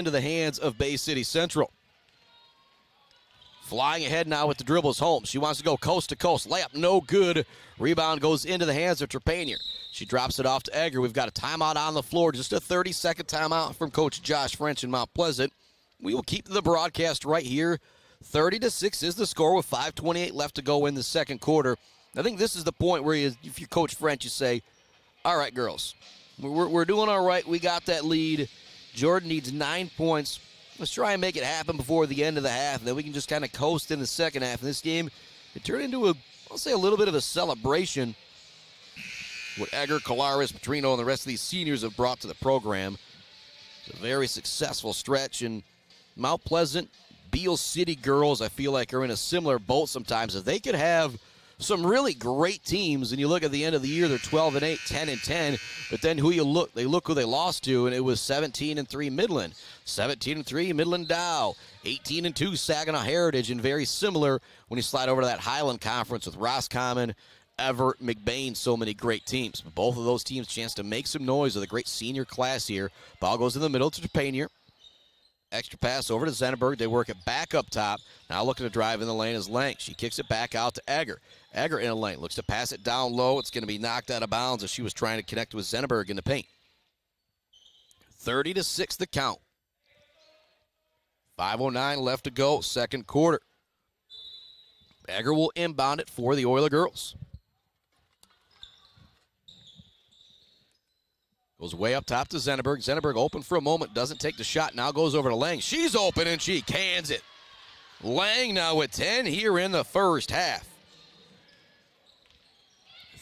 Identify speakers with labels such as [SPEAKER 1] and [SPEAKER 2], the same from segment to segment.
[SPEAKER 1] into the hands of Bay City Central. Flying ahead now with the dribbles. Holmes. She wants to go coast to coast. Layup no good. Rebound goes into the hands of Trepanier. She drops it off to Egger. We've got a timeout on the floor. Just a 30-second timeout from Coach Josh French in Mount Pleasant. We will keep the broadcast right here. 30-6 is the score with 5:28 left to go in the second quarter. I think this is the point where if you coach French, you say, all right, girls, we're doing all right. We got that lead. Jordan needs 9 points. Let's try and make it happen before the end of the half. And then we can just kind of coast in the second half. And this game, it turned into I'll say a little bit of a celebration. What Egger, Colares, Petrino, and the rest of these seniors have brought to the program. It's a very successful stretch. And Mount Pleasant, Beale City girls, I feel like, are in a similar boat sometimes. If they could have some really great teams, and you look at the end of the year, they're 12-8, 10-10, but then they look who they lost to, and it was 17-3 Midland, 17-3 Midland Dow, 18-2 Saginaw Heritage, and very similar when you slide over to that Highland Conference with Roscommon, Everett, McBain, so many great teams. But both of those teams chance to make some noise with a great senior class here. Ball goes in the middle to Trepanier. Extra pass over to Zenneberg. They work it back up top. Now looking to drive in the lane is Lang. She kicks it back out to Egger. Egger in a lane. Looks to pass it down low. It's going to be knocked out of bounds as she was trying to connect with Zenneberg in the paint. 30-6 the count. 5:09 left to go, second quarter. Egger will inbound it for the Oiler girls. Goes way up top to Zenneberg. Zenneberg open for a moment, doesn't take the shot, now goes over to Lang. She's open and she cans it. Lang now with 10 here in the first half.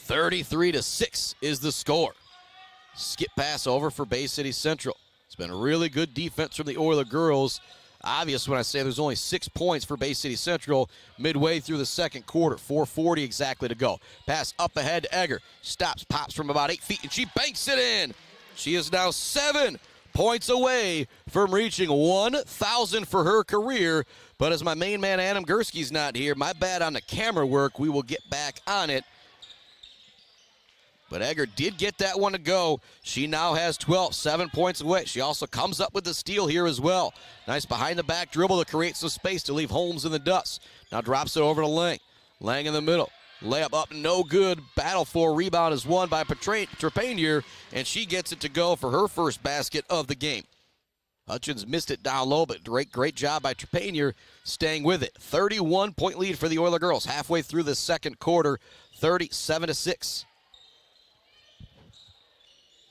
[SPEAKER 1] 33-6 is the score. Skip pass over for Bay City Central. It's been a really good defense from the Oiler girls. Obvious when I say there's only 6 points for Bay City Central midway through the second quarter. 4:40 exactly to go. Pass up ahead to Egger. Stops, pops from about 8 feet, and she banks it in. She is now 7 points away from reaching 1,000 for her career. But as my main man Adam Gursky's not here, my bad on the camera work. We will get back on it. But Egger did get that one to go. She now has 12, 7 points away. She also comes up with the steal here as well. Nice behind-the-back dribble to create some space to leave Holmes in the dust. Now drops it over to Lang. Lang in the middle. Layup up, no good. Battle for rebound is won by Trepanier, and she gets it to go for her first basket of the game. Hutchins missed it down low, but great job by Trepanier staying with it. 31-point lead for the Oiler girls halfway through the second quarter, 37-6.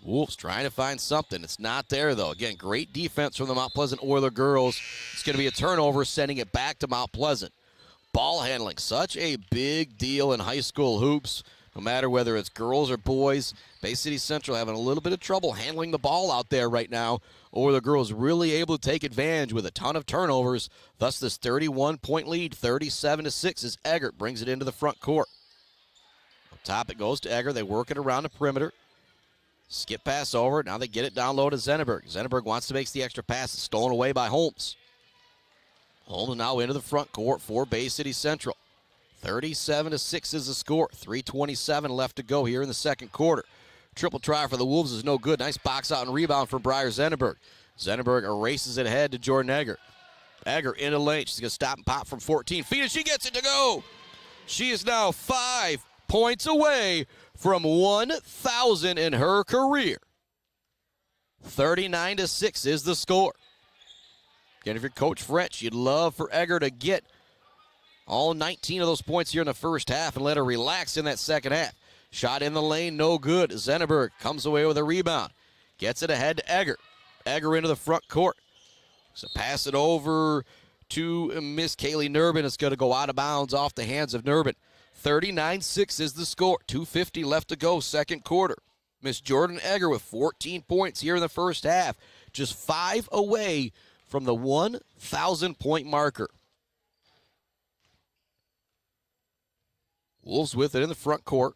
[SPEAKER 1] Wolves trying to find something. It's not there, though. Again, great defense from the Mount Pleasant Oiler girls. It's going to be a turnover, sending it back to Mount Pleasant. Ball handling, such a big deal in high school hoops, no matter whether it's girls or boys. Bay City Central having a little bit of trouble handling the ball out there right now. Oiler girls really able to take advantage with a ton of turnovers. Thus, this 31-point lead, 37-6, as Egger brings it into the front court. Up top, it goes to Egger. They work it around the perimeter. Skip pass over. Now they get it down low to Zenneberg. Zenneberg wants to make the extra pass. It's stolen away by Holmes. Holmes now into the front court for Bay City Central. 37-6 is the score. 3:27 left to go here in the second quarter. Triple try for the Wolves is no good. Nice box out and rebound from Briar Zenneberg. Zenneberg erases it ahead to Jordan Egger. Egger in the lane. She's going to stop and pop from 14 feet, and she gets it to go. She is now 5 points away from 1,000 in her career. 39-6 is the score. Again, if you're Coach French, you'd love for Egger to get all 19 of those points here in the first half and let her relax in that second half. Shot in the lane, no good. Zenneberg comes away with a rebound. Gets it ahead to Egger. Egger into the front court. So pass it over to Miss Kaylee Nurbin. It's going to go out of bounds off the hands of Nurbin. 39-6 is the score. 2:50 left to go, second quarter. Miss Jordan Egger with 14 points here in the first half. Just 5 away from the 1,000-point marker. Wolves with it in the front court.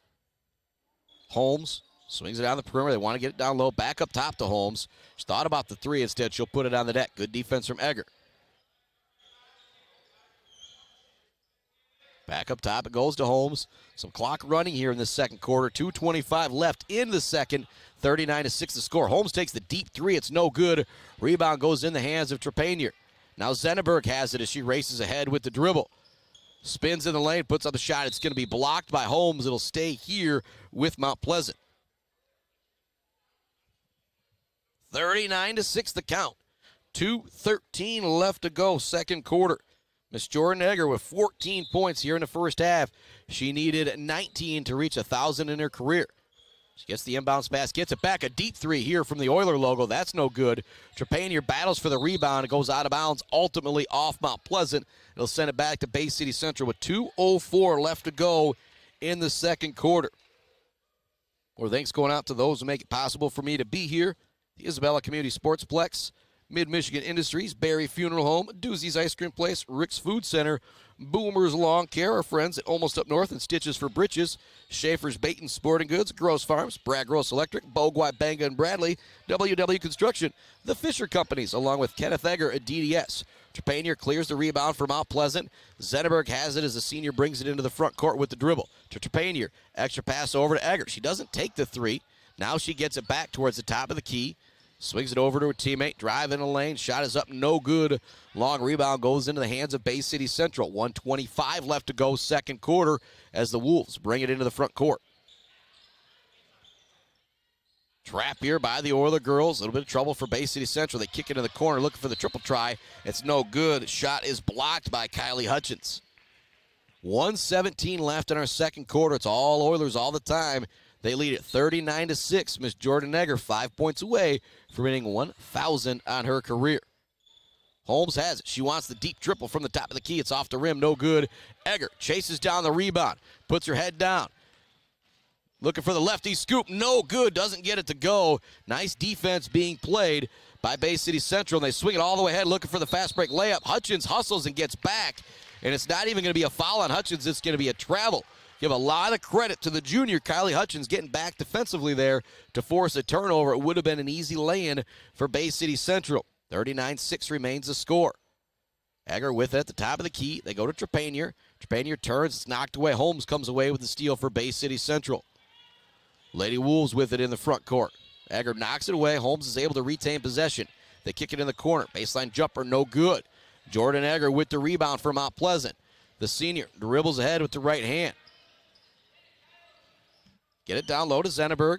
[SPEAKER 1] Holmes swings it down the perimeter. They want to get it down low. Back up top to Holmes. She thought about the three. Instead, she'll put it on the deck. Good defense from Egger. Back up top, it goes to Holmes. Some clock running here in the second quarter. 2:25 left in the second. 39-6 the score. Holmes takes the deep three. It's no good. Rebound goes in the hands of Trepanier. Now Zenneberg has it as she races ahead with the dribble. Spins in the lane, puts up the shot. It's going to be blocked by Holmes. It'll stay here with Mount Pleasant. 39-6 the count. 2:13 left to go, second quarter. Miss Jordan Egger with 14 points here in the first half. She needed 19 to reach 1,000 in her career. She gets the inbounds pass, gets it back. A deep three here from the Oiler logo. That's no good. Trepanier battles for the rebound. It goes out of bounds, ultimately off Mount Pleasant. It'll send it back to Bay City Central with 2:04 left to go in the second quarter. Well, thanks going out to those who make it possible for me to be here. The Isabella Community Sportsplex, Mid-Michigan Industries, Barry Funeral Home, Doozy's Ice Cream Place, Rick's Food Center, Boomer's Lawn Care, our friends at Almost Up North and Stitches for Britches, Schaefer's Bait and Sporting Goods, Gross Farms, Bragg Gross Electric, Bogwai, Banga and Bradley, WW Construction, the Fisher Companies, along with Kenneth Egger at DDS. Trepanier clears the rebound for Mount Pleasant. Zenneberg has it as the senior brings it into the front court with the dribble. To Trepanier, extra pass over to Egger. She doesn't take the three. Now she gets it back towards the top of the key. Swings it over to her teammate, drive in the lane, shot is up, no good. Long rebound goes into the hands of Bay City Central. 1:25 left to go, second quarter, as the Wolves bring it into the front court. Trap here by the Oiler girls. A little bit of trouble for Bay City Central. They kick it in the corner, looking for the triple try. It's no good. Shot is blocked by Kylie Hutchins. 1:17 left in our second quarter. It's all Oilers all the time. They lead it 39-6. Miss Jordan Egger 5 points away from hitting 1,000 on her career. Holmes has it. She wants the deep triple from the top of the key. It's off the rim, no good. Egger chases down the rebound, puts her head down. Looking for the lefty scoop, no good, doesn't get it to go. Nice defense being played by Bay City Central. And they swing it all the way ahead, looking for the fast break layup. Hutchins hustles and gets back. And it's not even going to be a foul on Hutchins. It's going to be a travel. Give a lot of credit to the junior, Kylie Hutchins, getting back defensively there to force a turnover. It would have been an easy lay-in for Bay City Central. 39-6 remains the score. Egger with it at the top of the key. They go to Trepanier. Trepanier turns. It's knocked away. Holmes comes away with the steal for Bay City Central. Lady Wolves with it in the front court. Egger knocks it away. Holmes is able to retain possession. They kick it in the corner. Baseline jumper, no good. Jordan Egger with the rebound for Mount Pleasant. The senior dribbles ahead with the right hand. Get it down low to Zenneberg.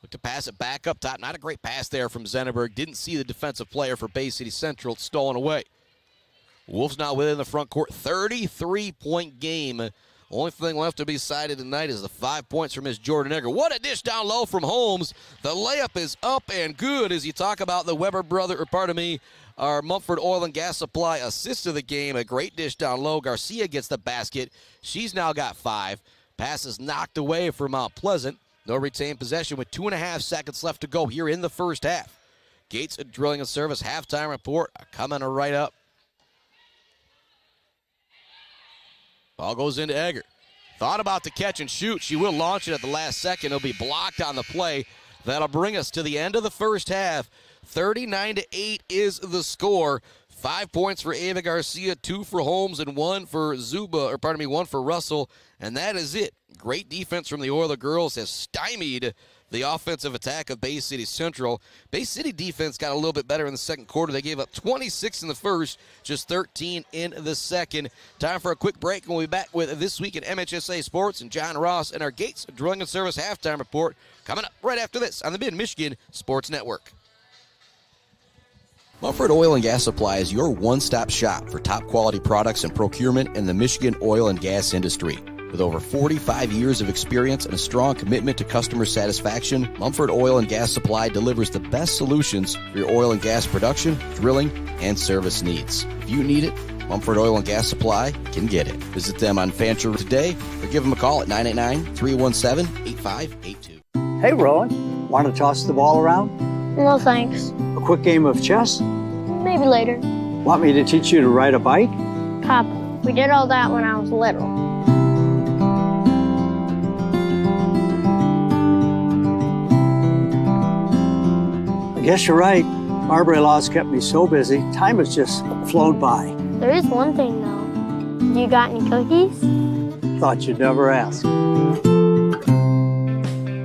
[SPEAKER 1] Look to pass it back up top. Not a great pass there from Zenneberg. Didn't see the defensive player for Bay City Central. It's stolen away. Wolves now within the front court. 33-point game. Only thing left to be decided tonight is the 5 points from Miss Jordan Egger. What a dish down low from Holmes. The layup is up and good as you talk about the Weber brother, or pardon me, our Mumford Oil and Gas Supply assist of the game. A great dish down low. Garcia gets the basket. She's now got 5. Pass is knocked away for Mount Pleasant. No retained possession with 2.5 seconds left to go here in the first half. Gates Drilling and Service halftime report coming right up. Ball goes into Egger. Thought about the catch and shoot. She will launch it at the last second. It'll be blocked on the play. That'll bring us to the end of the first half. 39-8 is the score. 5 points for Ava Garcia, 2 for Holmes, and 1 for one for Russell. And that is it. Great defense from the Oiler girls has stymied the offensive attack of Bay City Central. Bay City defense got a little bit better in the second quarter. They gave up 26 in the first, just 13 in the second. Time for a quick break, and we'll be back with This Week in MHSA Sports and John Ross and our Gates Drilling and Service halftime report coming up right after this on the Mid-Michigan Sports Network. Mumford Oil and Gas Supply is your one-stop shop for top-quality products and procurement in the Michigan oil and gas industry. With over 45 years of experience and a strong commitment to customer satisfaction, Mumford Oil and Gas Supply delivers the best solutions for your oil and gas production, drilling, and service needs. If you need it, Mumford Oil and Gas Supply can get it. Visit them on Fancher today or give them a call at 989-317-8582.
[SPEAKER 2] Hey, Rowan, want to toss the ball around?
[SPEAKER 3] No, thanks.
[SPEAKER 2] A quick game of chess?
[SPEAKER 3] Maybe later.
[SPEAKER 2] Want me to teach you to ride a bike?
[SPEAKER 3] Papa, we did all that when I was little.
[SPEAKER 2] I guess you're right. Marbury Law's kept me so busy, time has just flown by.
[SPEAKER 3] There is one thing, though. You got any cookies?
[SPEAKER 2] thought you'd never ask.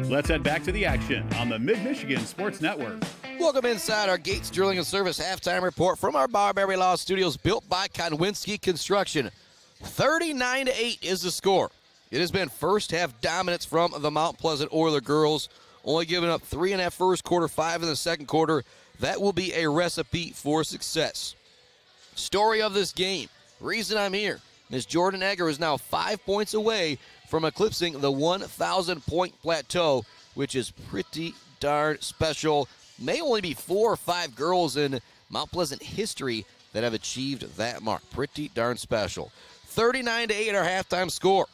[SPEAKER 4] Let's head back to the action on the Mid-Michigan Sports Network.
[SPEAKER 1] Welcome inside our Gates Drilling and Service halftime report from our Barbary Law Studios, built by Konwinski Construction. 39-8 is the score. It has been first half dominance from the Mount Pleasant Oiler girls, only giving up 3 in that first quarter, 5 in the second quarter. That will be a recipe for success. Story of this game, reason I'm here, Ms. Jordan Egger is now 5 points away from eclipsing the 1,000-point plateau, which is pretty darn special. May only be 4 or 5 girls in Mount Pleasant history that have achieved that mark. Pretty darn special. 39-8 our halftime score.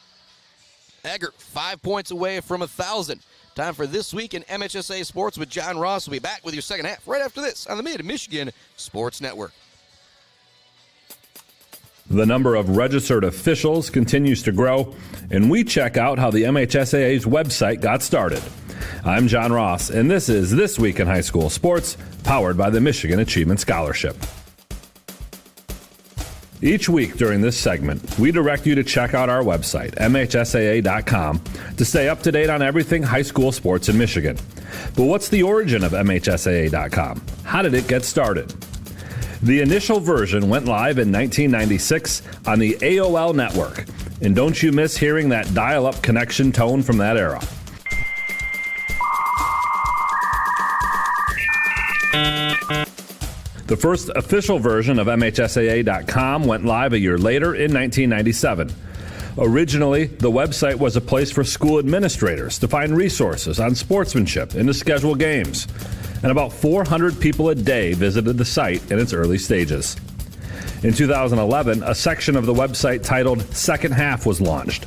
[SPEAKER 1] Egger 5 points away from 1,000. Time for This Week in MHSA Sports with John Ross. We'll be back with your second half right after this on the Mid-Michigan Sports Network.
[SPEAKER 5] The number of registered officials continues to grow, and we check out how the MHSAA's website got started. I'm John Ross, and this is This Week in High School Sports, powered by the Michigan Achievement Scholarship. Each week during this segment, we direct you to check out our website, MHSAA.com, to stay up to date on everything high school sports in Michigan. But what's the origin of MHSAA.com? How did it get started? The initial version went live in 1996 on the AOL network, and don't you miss hearing that dial-up connection tone from that era. The first official version of MHSAA.com went live a year later in 1997. Originally, the website was a place for school administrators to find resources on sportsmanship and to schedule games. And about 400 people a day visited the site in its early stages. In 2011, a section of the website titled Second Half was launched.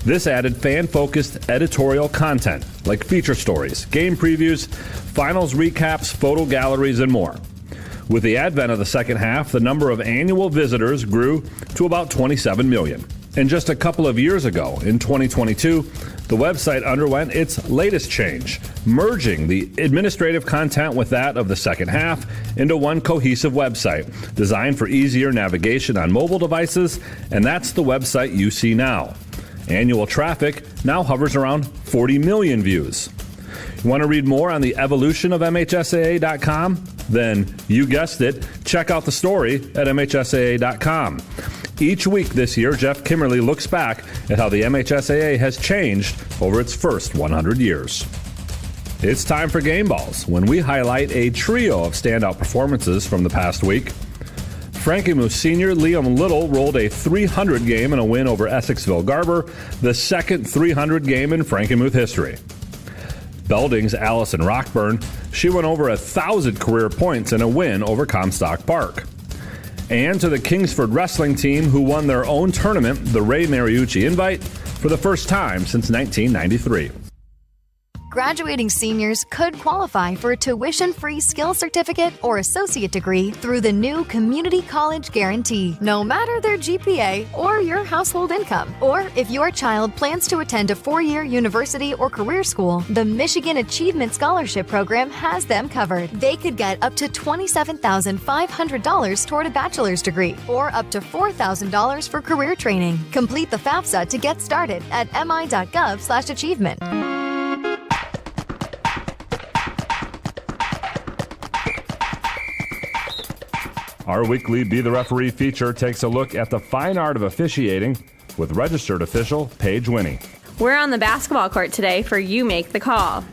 [SPEAKER 5] This added fan-focused editorial content like feature stories, game previews, finals recaps, photo galleries, and more. With the advent of the second half, the number of annual visitors grew to about 27 million. And just a couple of years ago, in 2022, the website underwent its latest change, merging the administrative content with that of the second half into one cohesive website designed for easier navigation on mobile devices, and that's the website you see now. Annual traffic now hovers around 40 million views. You want to read more on the evolution of MHSAA.com? Then, you guessed it, check out the story at MHSAA.com. Each week this year, Jeff Kimmerly looks back at how the MHSAA has changed over its first 100 years. It's time for Game Balls, when we highlight a trio of standout performances from the past week. Frankenmuth senior Liam Little rolled a 300 game in a win over Essexville Garber, the second 300 game in Frankenmuth history. Belding's Allison Rockburn, she won over 1,000 career points in a win over Comstock Park. And to the Kingsford wrestling team, who won their own tournament, the Ray Mariucci Invite, for the first time since 1993.
[SPEAKER 6] Graduating seniors could qualify for a tuition-free skills certificate or associate degree through the new Community College Guarantee, no matter their GPA or your household income. Or if your child plans to attend a 4-year university or career school, the Michigan Achievement Scholarship Program has them covered. They could get up to $27,500 toward a bachelor's degree or up to $4,000 for career training. Complete the FAFSA to get started at mi.gov/achievement.
[SPEAKER 5] Our weekly Be the Referee feature takes a look at the fine art of officiating with registered official Paige Winnie.
[SPEAKER 7] We're on the basketball court today for You Make the Call.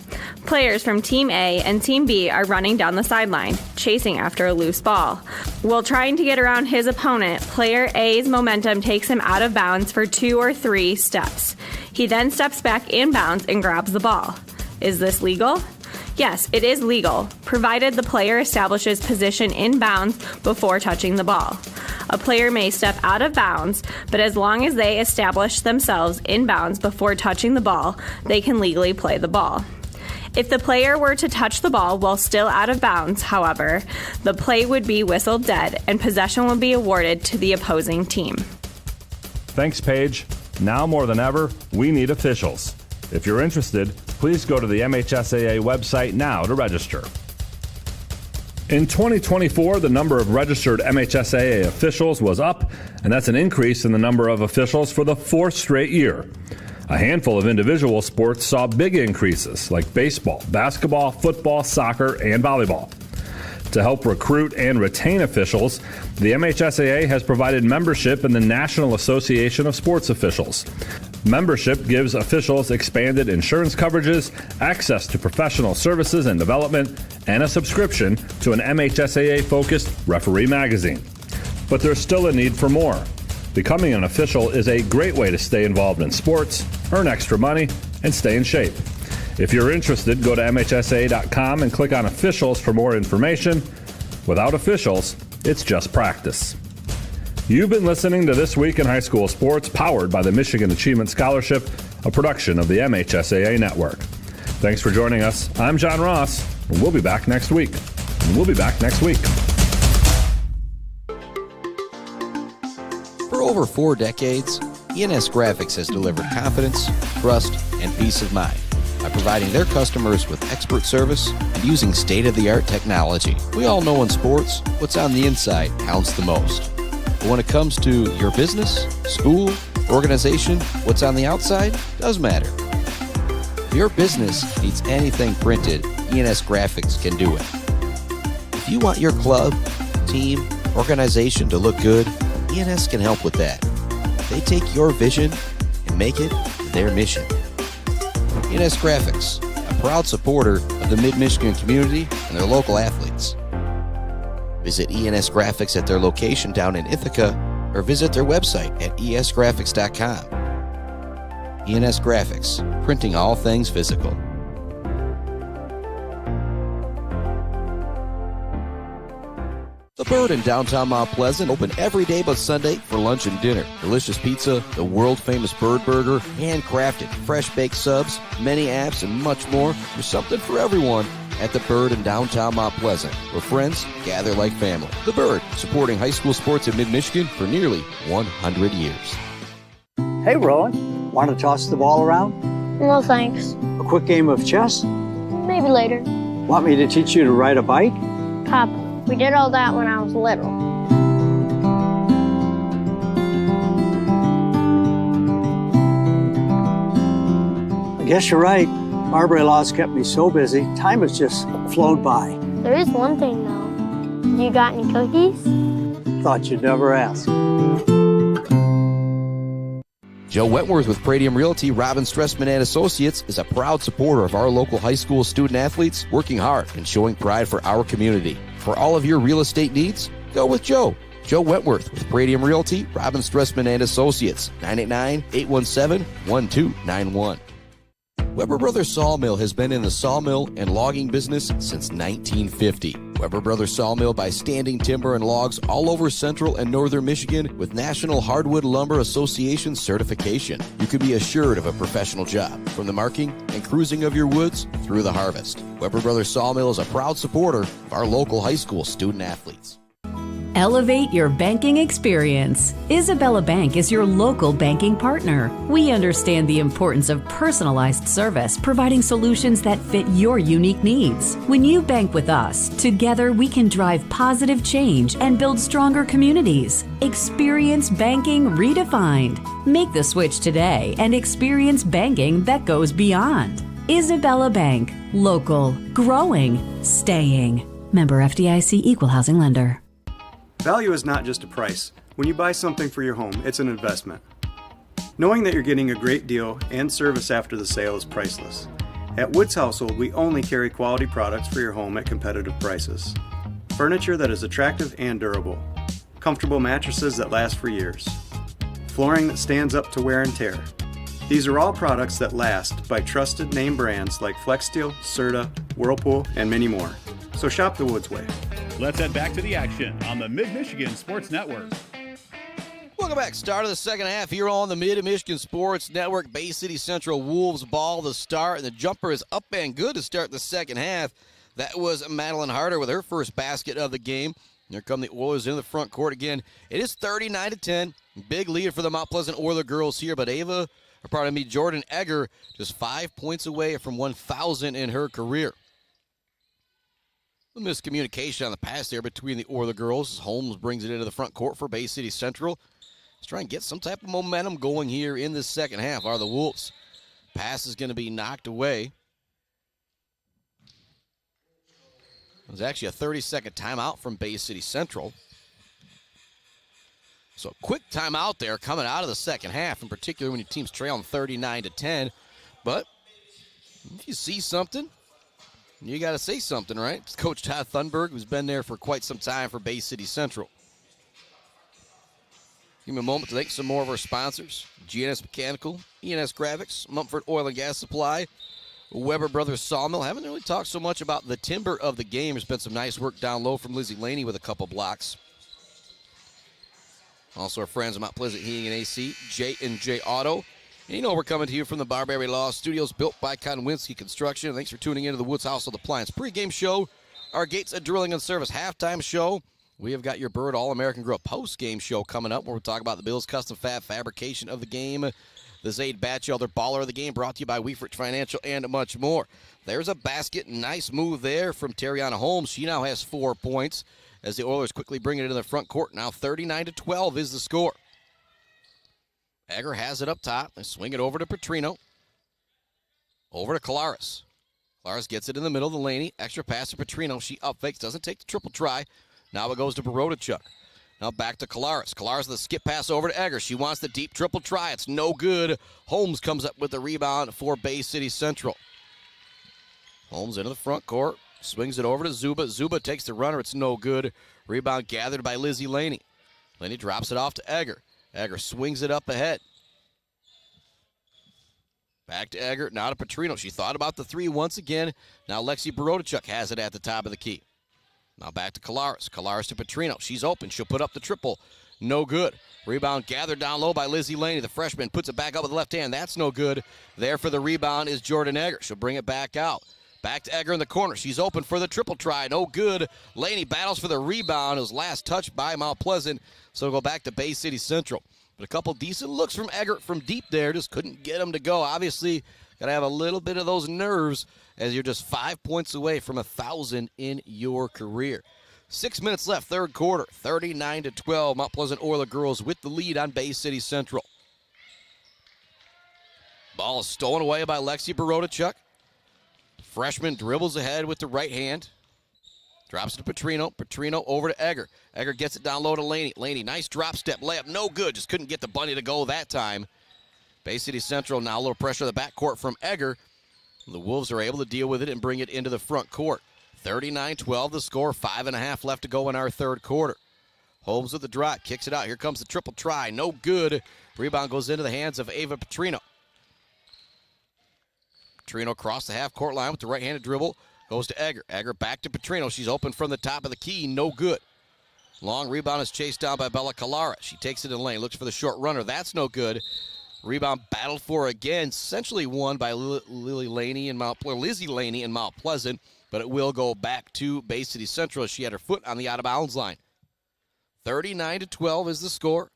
[SPEAKER 7] Players from Team A and Team B are running down the sideline, chasing after a loose ball. While trying to get around his opponent, player A's momentum takes him out of bounds for 2 or 3 steps. He then steps back inbounds and grabs the ball. Is this legal? Yes, it is legal, provided the player establishes position in bounds before touching the ball. A player may step out of bounds, but as long as they establish themselves in bounds before touching the ball, they can legally play the ball. If the player were to touch the ball while still out of bounds, however, the play would be whistled dead and possession would be awarded to the opposing team.
[SPEAKER 5] Thanks, Paige. Now more than ever, we need officials. If you're interested, please go to the MHSAA website now to register. In 2024, the number of registered MHSAA officials was up, and that's an increase in the number of officials for the fourth straight year. A handful of individual sports saw big increases, like baseball, basketball, football, soccer, and volleyball. To help recruit and retain officials, the MHSAA has provided membership in the National Association of Sports Officials. Membership gives officials expanded insurance coverages, access to professional services and development, and a subscription to an MHSAA-focused referee magazine. But there's still a need for more. Becoming an official is a great way to stay involved in sports, earn extra money, and stay in shape. If you're interested, go to MHSAA.com and click on officials for more information. Without officials, it's just practice. You've been listening to This Week in High School Sports, powered by the Michigan Achievement Scholarship, a production of the MHSAA Network. Thanks for joining us. I'm John Ross, and we'll be back next week.
[SPEAKER 1] For over 4 decades, ENS Graphics has delivered confidence, trust, and peace of mind by providing their customers with expert service and using state-of-the-art technology. We all know in sports, what's on the inside counts the most. But when it comes to your business, school, organization, what's on the outside does matter. If your business needs anything printed, ENS Graphics can do it. If you want your club, team, organization to look good, ENS can help with that. They take your vision and make it their mission. ENS Graphics, a proud supporter of the Mid-Michigan community and their local athletes. Visit ENS Graphics at their location down in Ithaca or visit their website at esgraphics.com. ENS Graphics, printing all things physical. The Bird in downtown Mount Pleasant, open every day but Sunday for lunch and dinner. Delicious pizza, the world-famous Bird Burger, handcrafted, fresh-baked subs, many apps, and much more. There's something for everyone at The Bird in downtown Mount Pleasant, where friends gather like family. The Bird, supporting high school sports in mid-Michigan for nearly 100 years.
[SPEAKER 2] Hey, Rowan, want to toss the ball around?
[SPEAKER 3] No thanks.
[SPEAKER 2] A quick game of chess?
[SPEAKER 3] Maybe later.
[SPEAKER 2] Want me to teach you to ride a bike?
[SPEAKER 3] Papa, we did all that when I was little.
[SPEAKER 2] I guess you're right. Marbury Law's kept me so busy, time has just flown by.
[SPEAKER 3] There is one thing, though. You got any cookies?
[SPEAKER 2] Thought you'd never ask.
[SPEAKER 1] Joe Wentworth with Pradium Realty, Robin Stressman and Associates is a proud supporter of our local high school student athletes, working hard and showing pride for our community. For all of your real estate needs, go with Joe. Joe Wentworth with Pradium Realty, Robin Stressman and Associates, 989-817-1291. Weber Brothers Sawmill has been in the sawmill and logging business since 1950. Weber Brothers Sawmill buys standing timber and logs all over central and northern Michigan with National Hardwood Lumber Association certification. You can be assured of a professional job, from the marking and cruising of your woods through the harvest. Weber Brothers Sawmill is a proud supporter of our local high school student athletes.
[SPEAKER 8] Elevate your banking experience. Isabella Bank is your local banking partner. We understand the importance of personalized service, providing solutions that fit your unique needs. When you bank with us, together we can drive positive change and build stronger communities. Experience banking redefined. Make the switch today and experience banking that goes beyond. Isabella Bank. Local. Growing. Staying. Member FDIC Equal Housing Lender.
[SPEAKER 9] Value is not just a price. When you buy something for your home, it's an investment. Knowing that you're getting a great deal and service after the sale is priceless. At Woods Household, we only carry quality products for your home at competitive prices. Furniture that is attractive and durable. Comfortable mattresses that last for years. Flooring that stands up to wear and tear. These are all products that last by trusted name brands like FlexSteel, Serta, Whirlpool, and many more. So shop the Woods way.
[SPEAKER 4] Let's head back to the action on the Mid-Michigan Sports Network.
[SPEAKER 1] Welcome back. Start of the second half here on the Mid-Michigan Sports Network. Bay City Central Wolves ball to start, and the jumper is up and good to start the second half. That was Madeline Harder with her first basket of the game. Here come the Oilers in the front court again. It is 39-10. Big lead for the Mount Pleasant Oiler girls here, but Jordan Egger just 5 points away from 1,000 in her career. A miscommunication on the pass there between the Orla girls. Holmes brings it into the front court for Bay City Central. Let's try and get some type of momentum going here in this second half. Are the Wolves? Pass is going to be knocked away. It was actually a 30-second timeout from Bay City Central. So a quick timeout there coming out of the second half, in particular when your team's trailing 39-10. But if you see something, you got to say something, right? It's Coach Todd Thunberg, who's been there for quite some time for Bay City Central. Give me a moment to thank some more of our sponsors. GNS Mechanical, ENS Graphics, Mumford Oil and Gas Supply, Weber Brothers Sawmill. Haven't really talked so much about the timber of the game. There's been some nice work down low from Lizzie Laney with a couple blocks. Also our friends at Mount Pleasant Heating and AC, J&J Auto. And you know we're coming to you from the Barberry Law Studios, built by Konwinski Construction. Thanks for tuning into the Woods Household Appliance pregame show. Our Gates of Drilling and Service halftime show. We have got your Bird All-American Grill post-game show coming up where we'll talk about the Bills' custom fab fabrication of the game, the Zaid Batchelder baller of the game, brought to you by Weefrich Financial, and much more. There's a basket. Nice move there from Terriana Holmes. She now has 4 points as the Oilers quickly bring it into the front court. Now 39-12 is the score. Egger has it up top. They swing it over to Petrino. Over to Kolaris. Kolaris gets it in the middle of the Laney. Extra pass to Petrino. She up fakes, doesn't take the triple try. Now it goes to Borodachuk. Now back to Kolaris. Kolaris with a skip pass over to Egger. She wants the deep triple try. It's no good. Holmes comes up with the rebound for Bay City Central. Holmes into the front court. Swings it over to Zuba. Zuba takes the runner. It's no good. Rebound gathered by Lizzie Laney. Laney drops it off to Egger. Egger swings it up ahead. Back to Egger. Now to Petrino. She thought about the three once again. Now Lexi Borodachuk has it at the top of the key. Now back to Kolaris. Kolaris to Petrino. She's open. She'll put up the triple. No good. Rebound gathered down low by Lizzie Laney. The freshman puts it back up with the left hand. That's no good. There for the rebound is Jordan Egger. She'll bring it back out. Back to Egger in the corner. She's open for the triple try. No good. Laney battles for the rebound. It was last touched by Mount Pleasant. So we'll go back to Bay City Central. But a couple decent looks from Egger from deep there. Just couldn't get him to go. Obviously, got to have a little bit of those nerves as you're just 5 points away from 1,000 in your career. 6 minutes left, third quarter. 39-12. Mount Pleasant Oiler girls with the lead on Bay City Central. Ball is stolen away by Lexi Borodachuk. Freshman dribbles ahead with the right hand. Drops it to Petrino. Petrino over to Egger. Egger gets it down low to Laney. Laney, nice drop step layup. No good. Just couldn't get the bunny to go that time. Bay City Central now a little pressure in the backcourt from Egger. The Wolves are able to deal with it and bring it into the front court. 39-12 the score. 5.5 left to go in our third quarter. Holmes with the drop. Kicks it out. Here comes the triple try. No good. Rebound goes into the hands of Ava Petrino. Petrino across the half-court line with the right-handed dribble. Goes to Egger. Egger back to Petrino. She's open from the top of the key. No good. Long rebound is chased down by Bella Kolaris. She takes it in the lane. Looks for the short runner. That's no good. Rebound battled for again. Essentially won by Lizzie Laney and Mount Pleasant. But it will go back to Bay City Central as she had her foot on the out-of-bounds line. 39-12 is the score.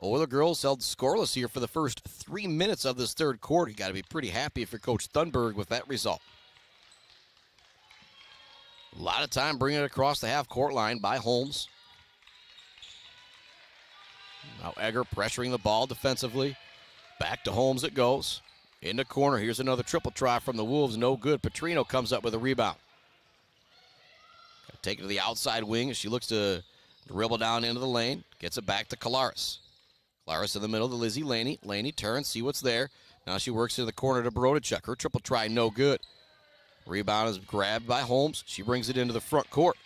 [SPEAKER 1] Oiler girls held scoreless here for the first 3 minutes of this third quarter. You got to be pretty happy if you're Coach Thunberg with that result. A lot of time bringing it across the half-court line by Holmes. Now Egger pressuring the ball defensively. Back to Holmes it goes. In the corner, here's another triple try from the Wolves. No good. Petrino comes up with a rebound. Take it to the outside wing as she looks to dribble down into the lane. Gets it back to Kolaris. Kolaris in the middle to Lizzie Laney. Laney turns, see what's there. Now she works in the corner to Borodachuk. Her triple try, no good. Rebound is grabbed by Holmes. She brings it into the front court.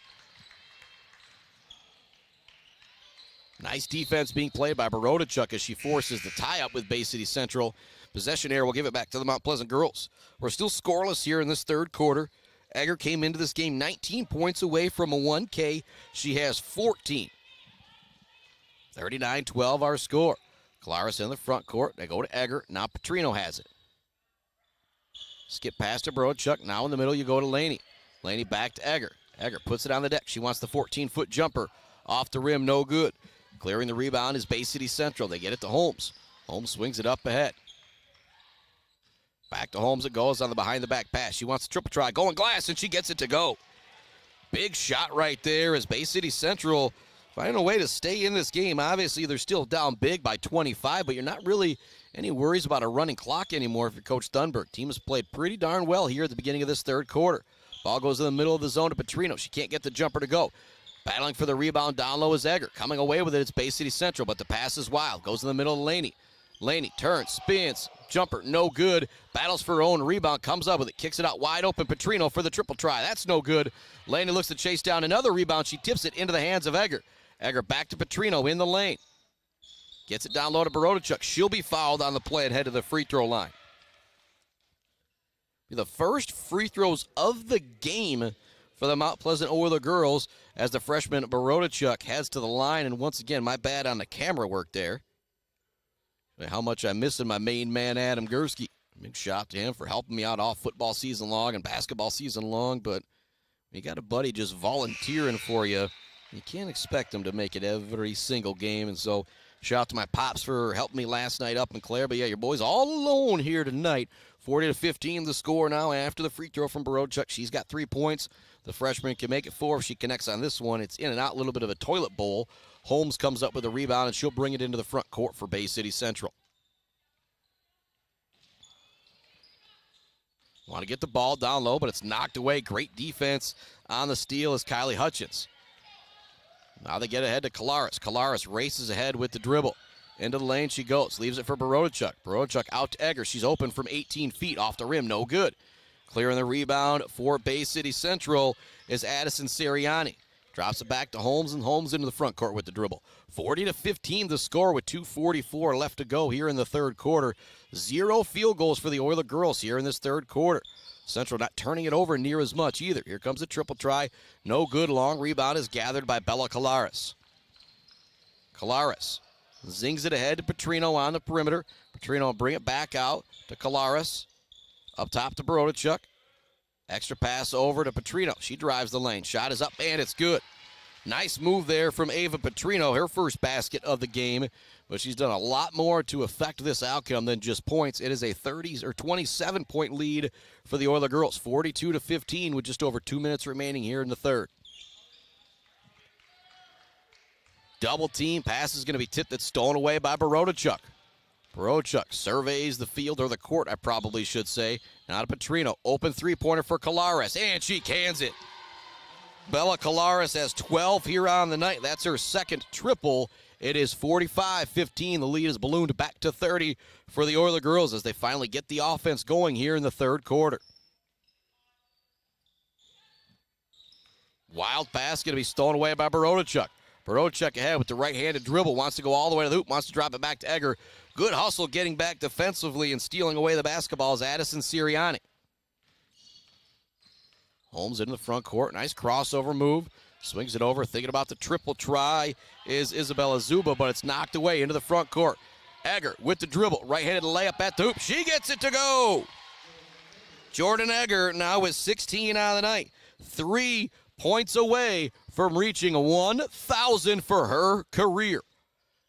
[SPEAKER 1] Nice defense being played by Borodachuk as she forces the tie-up with Bay City Central. Possession here will give it back to the Mount Pleasant girls. We're still scoreless here in this third quarter. Egger came into this game 19 points away from a 1K. She has 14. 39-12 our score. Kolaris in the front court. They go to Egger. Now Petrino has it. Skip past to Borodachuk. Now in the middle you go to Laney. Laney back to Egger. Egger puts it on the deck. She wants the 14-foot jumper. Off the rim, no good. Clearing the rebound is Bay City Central. They get it to Holmes. Holmes swings it up ahead. Back to Holmes it goes on the behind-the-back pass. She wants a triple try. Going glass, and she gets it to go. Big shot right there as Bay City Central finding a way to stay in this game. Obviously, they're still down big by 25, but you're not really any worries about a running clock anymore if you're Coach Thunberg. Team has played pretty darn well here at the beginning of this third quarter. Ball goes in the middle of the zone to Petrino. She can't get the jumper to go. Battling for the rebound down low is Egger. Coming away with it, it's Bay City Central, but the pass is wild. Goes in the middle of Laney. Laney turns, spins, jumper, no good. Battles for her own rebound, comes up with it, kicks it out wide open. Petrino for the triple try. That's no good. Laney looks to chase down another rebound. She tips it into the hands of Egger. Egger back to Petrino in the lane. Gets it down low to Borodachuk. She'll be fouled on the play and head to the free throw line. The first free throws of the game for the Mount Pleasant Oiler girls as the freshman Borodachuk heads to the line. And once again, my bad on the camera work there. How much I'm missing my main man, Adam Gursky. Big shout to him for helping me out all football season long and basketball season long. But you got a buddy just volunteering for you. You can't expect him to make it every single game. And so shout out to my pops for helping me last night up in Clare. But yeah, your boy's all alone here tonight. 40-15 the score now after the free throw from Borodachuk. She's got 3 points. The freshman can make it 4 if she connects on this one. It's in and out, a little bit of a toilet bowl. Holmes comes up with a rebound, and she'll bring it into the front court for Bay City Central. Want to get the ball down low, but it's knocked away. Great defense on the steal is Kylie Hutchins. Now they get ahead to Kolaris. Kolaris races ahead with the dribble. Into the lane she goes. Leaves it for Borodachuk. Borodachuk out to Egger. She's open from 18 feet off the rim. No good. Clearing the rebound for Bay City Central is Addison Sirianni. Drops it back to Holmes, and Holmes into the front court with the dribble. 40-15 the score with 2:44 left to go here in the third quarter. 0 field goals for the Oiler girls here in this third quarter. Central not turning it over near as much either. Here comes a triple try. No good. Long rebound is gathered by Bella Kolaris. Kolaris zings it ahead to Petrino on the perimeter. Petrino will bring it back out to Kolaris. Up top to Borodachuk. Extra pass over to Petrino. She drives the lane. Shot is up, and it's good. Nice move there from Ava Petrino, her first basket of the game. But she's done a lot more to affect this outcome than just points. It is a 27-point lead for the Oiler girls. 42-15 with just over 2 minutes remaining here in the third. Double team. Pass is going to be tipped. That's stolen away by Borodachuk. Borodachuk surveys the field, or the court, I probably should say. Now to Petrino. Open three-pointer for Kolaris, and she cans it. Bella Kolaris has 12 here on the night. That's her second triple. It is 45-15. The lead is ballooned back to 30 for the Oiler girls as they finally get the offense going here in the third quarter. Wild pass going to be stolen away by Borodachuk. Borodachuk ahead with the right-handed dribble. Wants to go all the way to the hoop. Wants to drop it back to Egger. Good hustle getting back defensively and stealing away the basketball is Addison Sirianni. Holmes into the front court. Nice crossover move. Swings it over. Thinking about the triple try is Isabella Zuba, but it's knocked away into the front court. Egger with the dribble. Right-handed layup at the hoop. She gets it to go. Jordan Egger now with 16 on the night. 3 points away from reaching 1,000 for her career.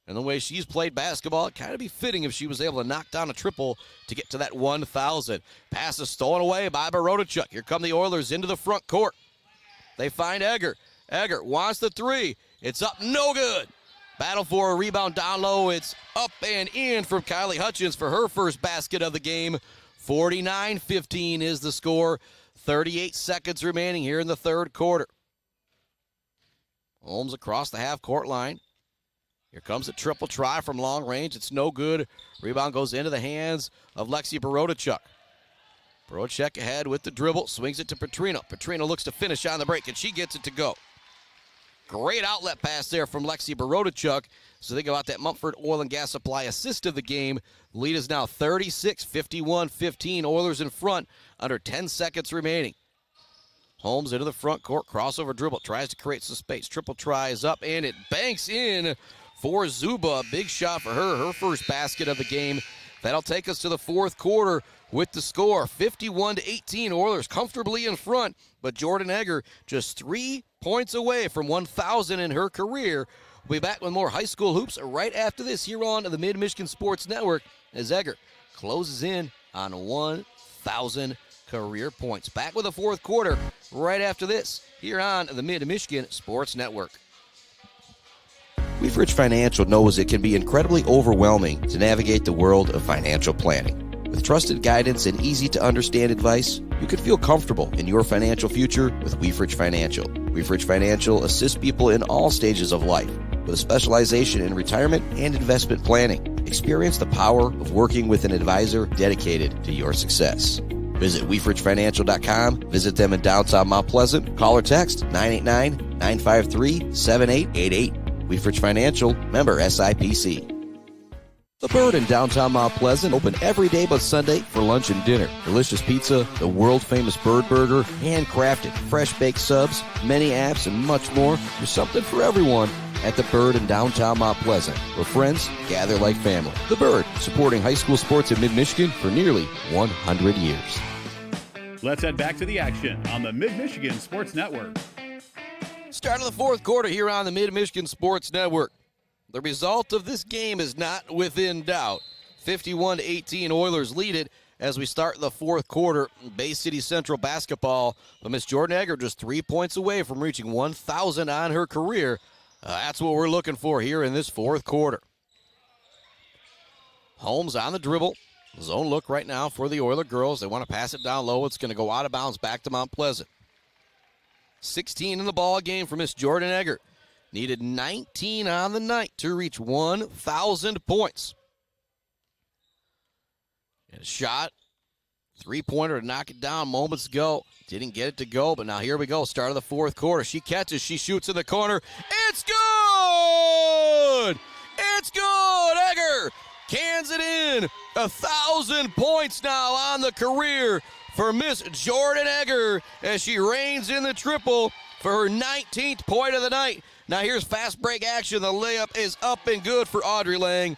[SPEAKER 1] And the way she's played basketball, it kind of be fitting if she was able to knock down a triple to get to that 1,000. Pass is stolen away by Borodachuk. Here come the Oilers into the front court. They find Egger. Egger wants the three. It's up, no good. Battle for a rebound down low. It's up and in from Kylie Hutchins for her first basket of the game. 49-15 is the score. 38 seconds remaining here in the third quarter. Holmes across the half-court line. Here comes a triple try from long range. It's no good. Rebound goes into the hands of Lexi Borodachuk. Borodachuk ahead with the dribble. Swings it to Petrino. Petrino looks to finish on the break, and she gets it to go. Great outlet pass there from Lexi Borodachuk. So think about that Mumford Oil and Gas Supply assist of the game. The lead is now 36-51-15. Oilers in front under 10 seconds remaining. Holmes into the front court. Crossover dribble. Tries to create some space. Triple try is up, and it banks in for Zuba. Big shot for her. Her first basket of the game. That'll take us to the fourth quarter with the score. 51-18. Oilers comfortably in front, but Jordan Egger just 3 points away from 1,000 in her career. We'll be back with more high school hoops right after this here on the Mid-Michigan Sports Network as Egger closes in on 1,000 career points. Back with the fourth quarter right after this here on the Mid-Michigan Sports Network. Weefridge Financial knows it can be incredibly overwhelming to navigate the world of financial planning. With trusted guidance and easy-to-understand advice, you can feel comfortable in your financial future with Weefridge Financial. Weefridge Financial assists people in all stages of life with a specialization in retirement and investment planning. Experience the power of working with an advisor dedicated to your success. Visit WeefridgeFinancial.com. Visit them in downtown Mount Pleasant. Call or text 989-953-7888. Weefridge Financial, member SIPC. The Bird in downtown Mount Pleasant, open every day but Sunday for lunch and dinner. Delicious pizza, the world-famous Bird Burger, handcrafted, fresh-baked subs, many apps, and much more. There's something for everyone at The Bird in downtown Mount Pleasant, where friends gather like family. The Bird, supporting high school sports in Mid-Michigan for nearly 100 years.
[SPEAKER 4] Let's head back to the action on the Mid-Michigan Sports Network.
[SPEAKER 1] Start of the fourth quarter here on the Mid-Michigan Sports Network. The result of this game is not within doubt. 51-18 Oilers lead it as we start the fourth quarter. Bay City Central basketball, but Miss Jordan Egger just 3 points away from reaching 1,000 on her career. That's what we're looking for here in this fourth quarter. Holmes on the dribble. Zone look right now for the Oiler girls. They want to pass it down low. It's going to go out of bounds back to Mount Pleasant. 16 in the ball game for Miss Jordan Egger. Needed 19 on the night to reach 1,000 points. And a shot. Three-pointer to knock it down moments ago. Didn't get it to go, but now here we go. Start of the fourth quarter. She catches. She shoots in the corner. It's good! It's good! Egger cans it in. 1,000 points now on the career for Miss Jordan Egger as she reigns in the triple for her 19th point of the night. Now here's fast break action. The layup is up and good for Audrey Lang.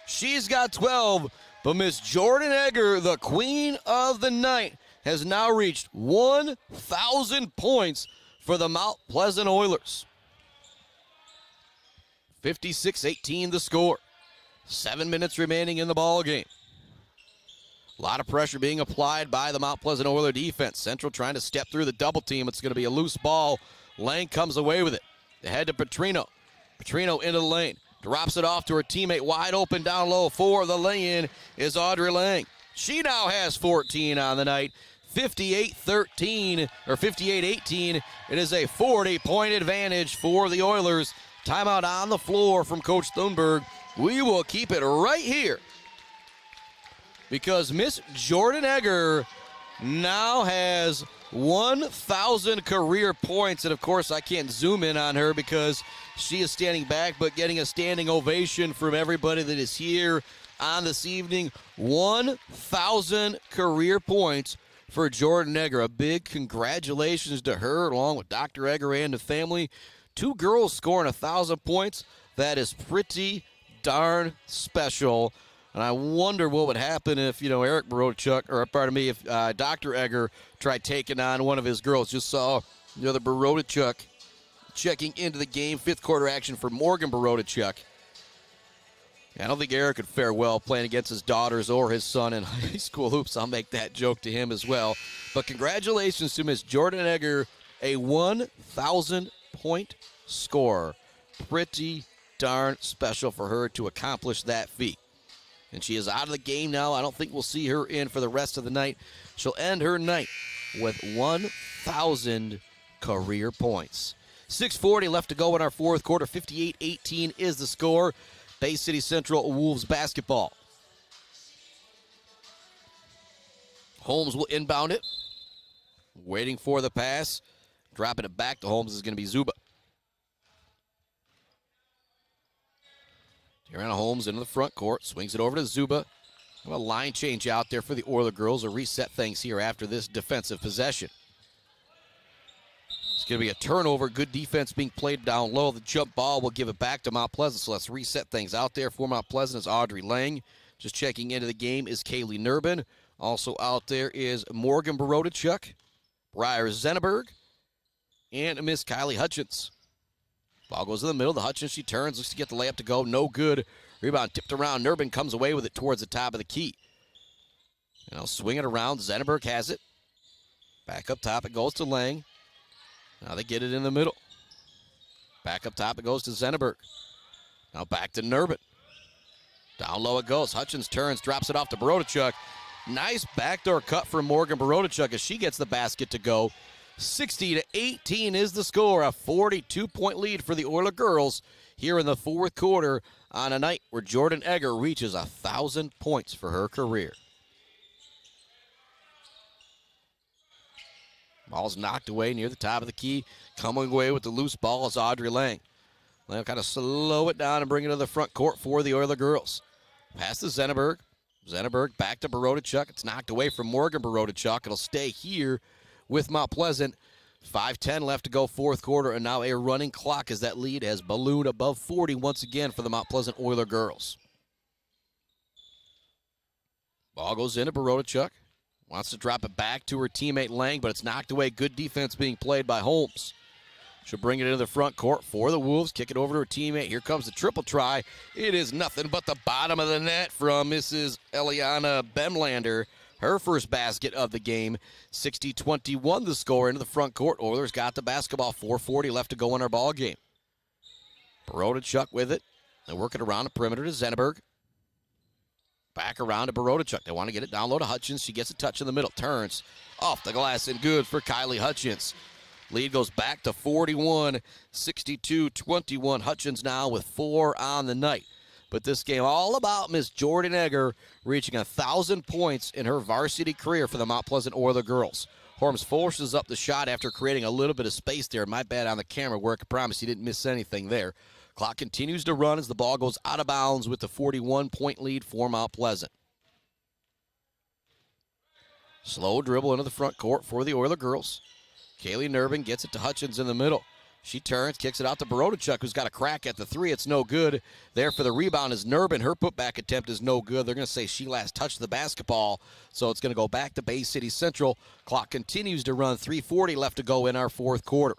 [SPEAKER 1] She's got 12, but Miss Jordan Egger, the queen of the night, has now reached 1,000 points for the Mount Pleasant Oilers. 56-18 the score. 7 minutes remaining in the ball game. A lot of pressure being applied by the Mount Pleasant Oiler defense. Central trying to step through the double team. It's going to be a loose ball. Lang comes away with it. They head to Petrino. Petrino into the lane. Drops it off to her teammate wide open down low. For the lay-in is Audrey Lang. She now has 14 on the night. 58-13 or 58-18. It is a 40-point advantage for the Oilers. Timeout on the floor from Coach Thunberg. We will keep it right here because Miss Jordan Egger now has 1,000 career points. And, of course, I can't zoom in on her because she is standing back, but getting a standing ovation from everybody that is here on this evening. 1,000 career points for Jordan Egger. A big congratulations to her along with Dr. Egger and the family. 2 girls scoring 1,000 points. That is pretty darn special. And I wonder what would happen if, Eric Barodachuk, or pardon me, if Dr. Egger tried taking on one of his girls. Just saw the other Barodachuk checking into the game. 5th quarter action for Morgan Barodachuk. I don't think Eric could fare well playing against his daughters or his son in high school hoops. I'll make that joke to him as well. But congratulations to Miss Jordan Egger, a 1,000-point scorer. Pretty darn special for her to accomplish that feat. And she is out of the game now. I don't think we'll see her in for the rest of the night. She'll end her night with 1,000 career points. 6:40 left to go in our fourth quarter. 58-18 is the score. Bay City Central Wolves basketball. Holmes will inbound it. Waiting for the pass. Dropping it back to Holmes is going to be Zuba. Deanna Holmes into the front court. Swings it over to Zuba. A line change out there for the Oiler girls. Will reset things here after this defensive possession. It's going to be a turnover. Good defense being played down low. The jump ball will give it back to Mount Pleasant. So let's reset things out there for Mount Pleasant is Audrey Lang. Just checking into the game is Kaylee Nurbin. Also out there is Morgan Barodachuk, Briar Zenneberg, and Miss Kylie Hutchins. Ball goes in the middle. The Hutchins, she turns, looks to get the layup to go. No good. Rebound tipped around. Nurbin comes away with it towards the top of the key. And I'll swing it around. Zenneberg has it. Back up top, it goes to Lang. Now they get it in the middle. Back up top, it goes to Zenneberg. Now back to Nurbin. Down low it goes. Hutchins turns, drops it off to Borodachuk. Nice backdoor cut from Morgan Borodachuk as she gets the basket to go. 60-18 is the score. A 42-point lead for the Oiler girls here in the fourth quarter on a night where Jordan Egger reaches 1,000 points for her career. Ball's knocked away near the top of the key. Coming away with the loose ball is Audrey Lang. Lang kind of slow it down and bring it to the front court for the Oiler girls. Pass to Zenneberg. Zenneberg back to Borodachuk. It's knocked away from Morgan Borodachuk. It'll stay here with Mount Pleasant. 5:10 left to go, fourth quarter, and now a running clock as that lead has ballooned above 40 once again for the Mount Pleasant Oiler girls. Ball goes into Borodachuk. Wants to drop it back to her teammate Lang, but it's knocked away. Good defense being played by Holmes. She'll bring it into the front court for the Wolves. Kick it over to her teammate. Here comes the triple try. It is nothing but the bottom of the net from Mrs. Eliana Bemlander. Her first basket of the game. 60-21 the score into the front court. Oilers got the basketball. 4:40 left to go in our ball game. Borodachuk with it. They work it around the perimeter to Zenneberg. Back around to Borodachuk. They want to get it down low to Hutchins. She gets a touch in the middle. Turns off the glass and good for Kylie Hutchins. Lead goes back to 41, 62-21. Hutchins now with 4 on the night. But this game all about Miss Jordan Egger reaching 1,000 points in her varsity career for the Mount Pleasant Oiler girls. Holmes forces up the shot after creating a little bit of space there. My bad on the camera work. I promise you didn't miss anything there. Clock continues to run as the ball goes out of bounds with the 41-point lead for Mount Pleasant. Slow dribble into the front court for the Oiler girls. Kaylee Nurbin gets it to Hutchins in the middle. She turns, kicks it out to Borodachuk, who's got a crack at the three. It's no good. There for the rebound is Nurbin. Her putback attempt is no good. They're going to say she last touched the basketball, so it's going to go back to Bay City Central. Clock continues to run. 3:40 left to go in our fourth quarter.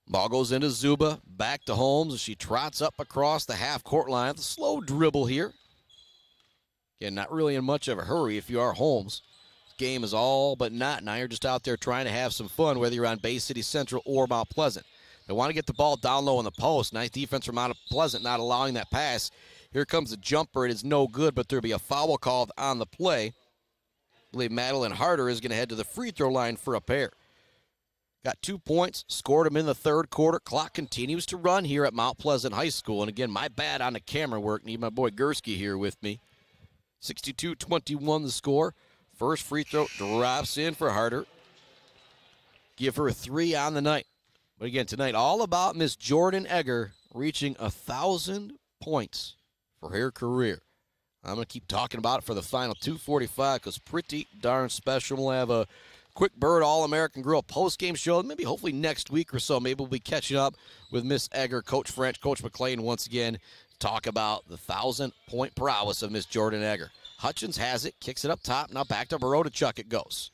[SPEAKER 1] Ball goes into Zuba, back to Holmes as she trots up across the half-court line. The slow dribble here. Again, not really in much of a hurry if you are Holmes. Game is all but not. Now you're just out there trying to have some fun, whether you're on Bay City Central or Mount Pleasant. They want to get the ball down low in the post. Nice defense from Mount Pleasant not allowing that pass. Here comes the jumper. It is no good, but there'll be a foul called on the play. I believe Madeline Harder is going to head to the free throw line for a pair. Got 2 points, scored them in the third quarter. Clock continues to run here at Mount Pleasant High School. And again, my bad on the camera work. Need my boy Gursky here with me. 62-21 the score. First free throw drops in for Harder. Give her 3 on the night. But again, tonight, all about Miss Jordan Egger reaching 1,000 points for her career. I'm going to keep talking about it for the final 2:45 because pretty darn special. We'll have a Quick Bird All-American Girl post-game show. Maybe hopefully next week or so. Maybe we'll be catching up with Miss Egger, Coach French, Coach McLean once again. Talk about the 1,000-point prowess of Miss Jordan Egger. Hutchins has it, kicks it up top. Now back to Borodachuk it goes.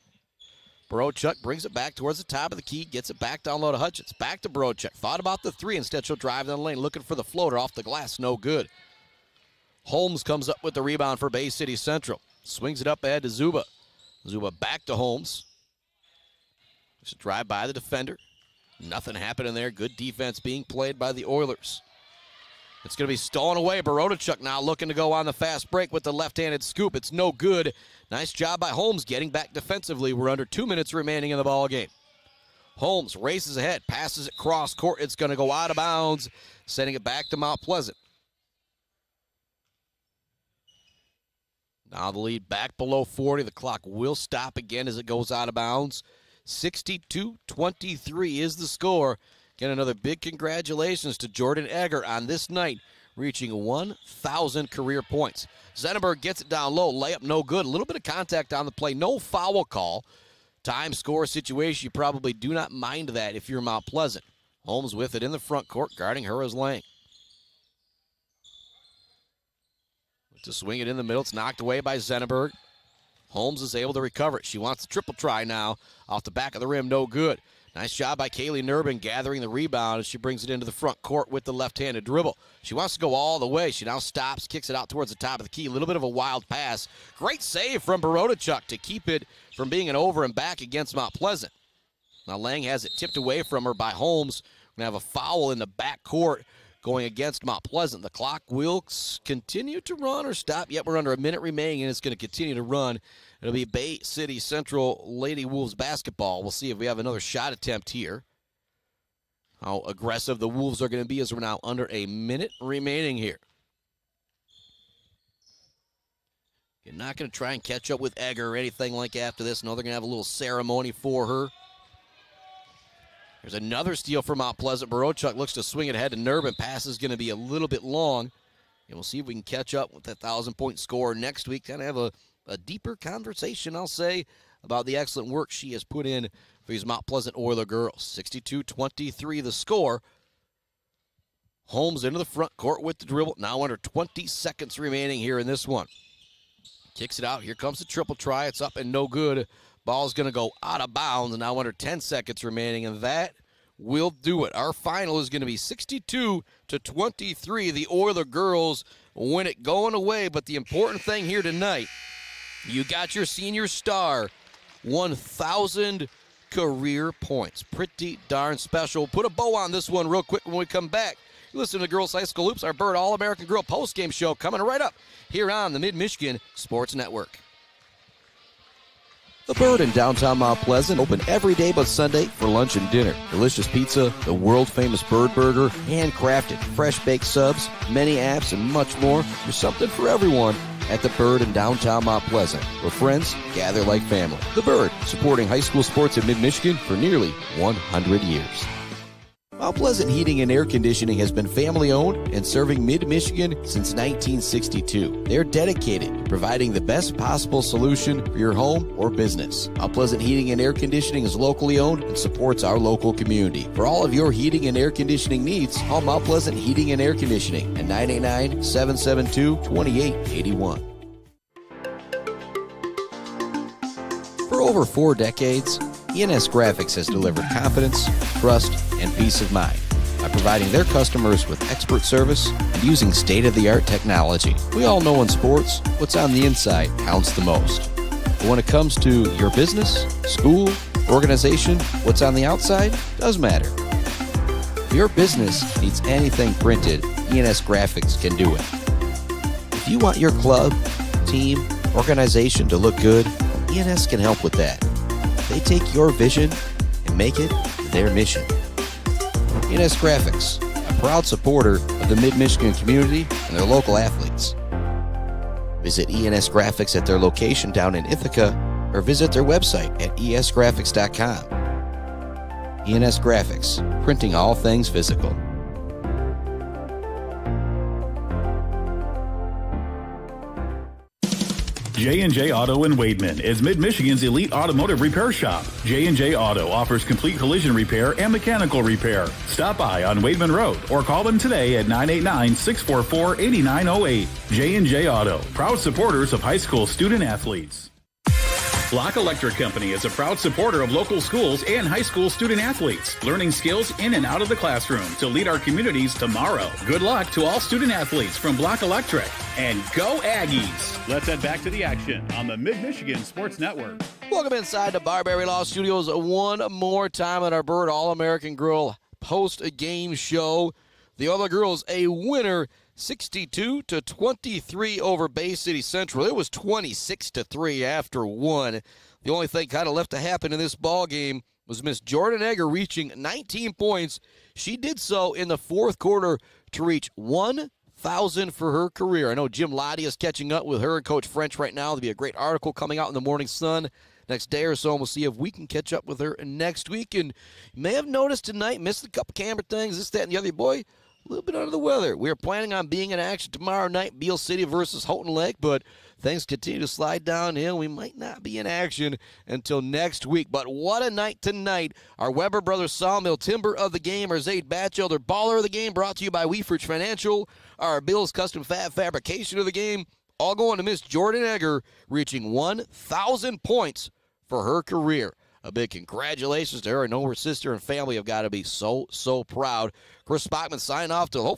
[SPEAKER 1] Borodachuk brings it back towards the top of the key, gets it back down low to Hutchins. Back to Borodachuk. Thought about the three. Instead, she'll drive down the lane, looking for the floater off the glass. No good. Holmes comes up with the rebound for Bay City Central. Swings it up ahead to Zuba. Zuba back to Holmes. Just drive by the defender. Nothing happening there. Good defense being played by the Oilers. It's going to be stolen away. Borodachuk now looking to go on the fast break with the left-handed scoop. It's no good. Nice job by Holmes getting back defensively. We're under 2 minutes remaining in the ball game. Holmes races ahead, passes it cross court. It's going to go out of bounds, sending it back to Mount Pleasant. Now the lead back below 40. The clock will stop again as it goes out of bounds. 62-23 is the score. Again, another big congratulations to Jordan Egger on this night, reaching 1,000 career points. Zenneberg gets it down low, layup no good. A little bit of contact on the play, no foul call. Time score situation, you probably do not mind that if you're Mount Pleasant. Holmes with it in the front court, guarding her as Lang. To swing it in the middle, it's knocked away by Zenneberg. Holmes is able to recover it. She wants the triple try now. Off the back of the rim, no good. Nice job by Kaylee Nurbin gathering the rebound as she brings it into the front court with the left-handed dribble. She wants to go all the way. She now stops, kicks it out towards the top of the key. A little bit of a wild pass. Great save from Barodachuk to keep it from being an over and back against Mount Pleasant. Now Lang has it tipped away from her by Holmes. We're going to have a foul in the back court going against Mount Pleasant. The clock will continue to run or stop. Yet we're under a minute remaining, and it's going to continue to run. It'll be Bay City Central Lady Wolves basketball. We'll see if we have another shot attempt here. How aggressive the Wolves are going to be as we're now under a minute remaining here. You're not going to try and catch up with Egger or anything like after this. No, they're going to have a little ceremony for her. There's another steal for Mount Pleasant. Barochuk looks to swing it ahead to Nurbin. Pass is going to be a little bit long. And we'll see if we can catch up with that 1,000-point score next week. Kind of have a deeper conversation, I'll say, about the excellent work she has put in for these Mount Pleasant Oiler girls. 62-23 the score. Holmes into the front court with the dribble. Now under 20 seconds remaining here in this one. Kicks it out. Here comes the triple try. It's up and no good. Ball's going to go out of bounds. Now under 10 seconds remaining, and that will do it. Our final is going to be 62-23. The Oiler girls win it going away, but the important thing here tonight, you got your senior star, 1,000 career points. Pretty darn special. Put a bow on this one real quick when we come back. You listen to Girls High School Hoops, our Bird All-American Girl postgame show coming right up here on the Mid-Michigan Sports Network. The Bird in downtown Mount Pleasant, open every day but Sunday for lunch and dinner. Delicious pizza, the world-famous Bird Burger, handcrafted, fresh-baked subs, many apps, and much more. There's something for everyone at The Bird in downtown Mount Pleasant, where friends gather like family. The Bird, supporting high school sports in mid-Michigan for nearly 100 years. Mount Pleasant Heating and Air Conditioning has been family-owned and serving mid-Michigan since 1962. They're dedicated to providing the best possible solution for your home or business. Mount Pleasant Heating and Air Conditioning is locally owned and supports our local community. For all of your heating and air conditioning needs, call Mount Pleasant Heating and Air Conditioning at 989-772-2881. For over 4 decades, ENS Graphics has delivered confidence, trust, and peace of mind by providing their customers with expert service and using state-of-the-art technology. We all know in sports, what's on the inside counts the most. But when it comes to your business, school, organization, what's on the outside does matter. If your business needs anything printed, ENS Graphics can do it. If you want your club, team, organization to look good, ENS can help with that. They take your vision and make it their mission. ENS Graphics, a proud supporter of the Mid-Michigan community and their local athletes. Visit ENS Graphics at their location down in Ithaca or visit their website at esgraphics.com. ENS Graphics, printing all things physical.
[SPEAKER 4] J&J Auto in Wademan is Mid-Michigan's elite automotive repair shop. J&J Auto offers complete collision repair and mechanical repair. Stop by on Wademan Road or call them today at 989-644-8908. J&J Auto, proud supporters of high school student athletes. Block Electric Company is a proud supporter of local schools and high school student athletes, learning skills in and out of the classroom to lead our communities tomorrow. Good luck to all student athletes from Block Electric, and go Aggies! Let's head back to the action on the Mid-Michigan Sports Network.
[SPEAKER 1] Welcome inside the Barberry Law Studios one more time at our Bird All-American Girl post-game show. The other girls a winner, 62-23 over Bay City Central. It was 26-3 after one. The only thing kind of left to happen in this ball game was Miss Jordan Egger reaching 19 points. She did so in the fourth quarter to reach 1,000 for her career. I know Jim Lottie is catching up with her and Coach French right now. There'll be a great article coming out in the Morning Sun next day or so, and we'll see if we can catch up with her next week. And you may have noticed tonight, missed a couple camera things, this, that, and the other. Boy, a little bit under the weather. We are planning on being in action tomorrow night, Beale City versus Houghton Lake, but things continue to slide downhill. We might not be in action until next week. But what a night tonight. Our Weber Brothers Sawmill Timber of the game, our Zaid Batchelder Baller of the game, brought to you by Weefridge Financial, our Bill's Custom Fab Fabrication of the game, all going to Miss Jordan Egger, reaching 1,000 points for her career. a big congratulations to her. I know her sister and family have got to be so proud. Chris Spockman signing off to hopefully